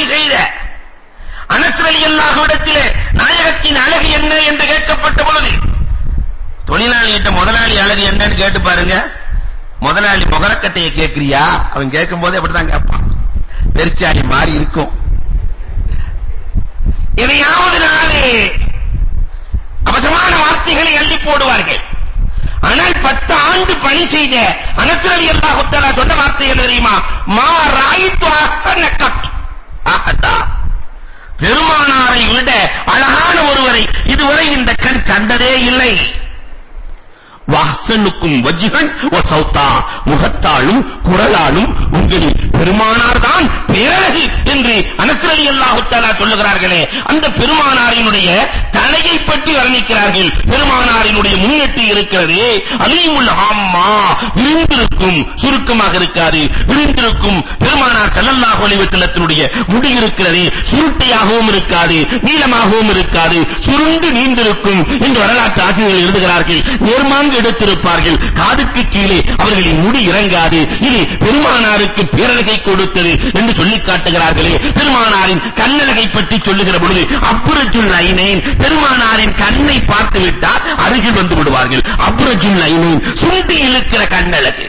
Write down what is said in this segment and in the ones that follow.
பணி செய்த அனஸ் ரலியல்லாஹு இடத்திலே நாயகத்தின் அழகு என்ன என்று கேட்கப்பட்ட பொழுது தொழிலாளிகிட்ட முதலாளி அழகு என்னன்னு கேட்டு பாருங்க. முதலாளி முகரக்கட்டையை கேட்கிறியா? அவன் கேட்கும் போது அப்படிதான் கேட்பான். பெருச்சாளி மாறி இருக்கும். எதையாவது நாளே அவசரமான வார்த்தைகளை அள்ளி போடுவார்கள். ஆனால் 10 ஆண்டு பணி செய்த அனஸ் ரலியல்லாஹு தஆலா சொன்ன வார்த்தை என்ன தெரியுமா? மா ராயித்து அஹ்ஸன கத் அஹதா. பெருமானாரை விட அழகான ஒருவரை இதுவரை இந்த கண் கண்டதே இல்லை. வஹ்ஸனுக்கும் வஜ்ஹன் வ சௌதா. முகத்தாலும் குரலாலும் உங்களில் பெருமானார் தான் பேரழகு என்று அனஸ் ரலியல்லாஹு தஆலா சொல்லுகிறார்களே, அந்த பெருமானாரினுடைய தலையை பற்றி வர்ணிக்கிறார்கள். பெருமானாரினுடைய முன்னெட்டி இருக்கிறது அலீமுல் ஆம்மா, விரிந்திருக்கும், சுருக்கமாக இருக்காது, விரிந்திருக்கும். பெருமானார் ஸல்லல்லாஹு அலைஹி வஸல்லத்தினுடைய முடி இருக்கிறது, சுருட்டையாகவும் இருக்காது, நீளமாகவும் இருக்காது, சுருண்டு நீண்டிருக்கும் என்று வரலாற்று ஆசிரியர்கள் எழுதுகிறார்கள். நேர்மாங்கு எடுத்திருப்பார்கள். காதுக்கு கீழே அவர்களின் முடி இறங்காது. இது பெருமானாருக்கு பேரழகை கொடுத்தது என்று சொல்லி காட்டுகிறார்களே. பெருமானாரின் கண்ணழகை பற்றி சொல்லுகிற பொழுது அப்ரஜுல் ஐனைன், பெருமானாரின் கண்ணை பார்த்து விட்டால் அருகில் வந்து விடுவார்கள். அப்ரஜுல் ஐனைன், சுண்டி இழுக்கிற கண்ணழகு.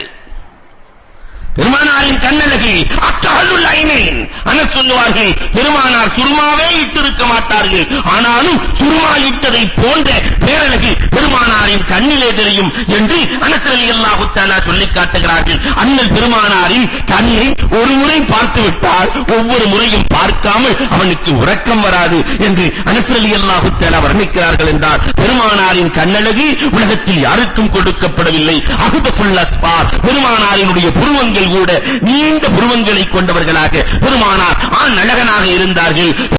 பெருமானாரின் கண்ணழகு அத்தஹல்லுல் ஐனைன். அனஸ் சொல்லுவார்கள், பெருமானார் சுருமாவே இட்டிருக்க மாட்டார்கள், ஆனாலும் சுருமா இட்டதை போன்ற பேரழகு பெருமானாரின் கண்ணிலே தெரியும் என்று அனஸ் ரலியல்லாஹு தஆலா சொல்லி காட்டுகிறார்கள். அண்ணல் பெருமானாரின் கண்ணை ஒரு முறை பார்த்து விட்டால் ஒவ்வொரு முறையும் பார்க்காமல் அவனுக்கு உறக்கம் வராது என்று அனஸ் ரலியல்லாஹு தஆலா வர்ணிக்கிறார்கள் என்றால் பெருமானாரின் கண்ணழகு உலகத்தில் யாருக்கும் கொடுக்கப்படவில்லை. அஹ்தஃபுல் அஸ்பார், பெருமானாரினுடைய புருவங்கள் கூட நீண்ட புருவங்களை கொண்டவர்களாக பெருமானார் ஆண் அழகனாக இருந்தார்கள்.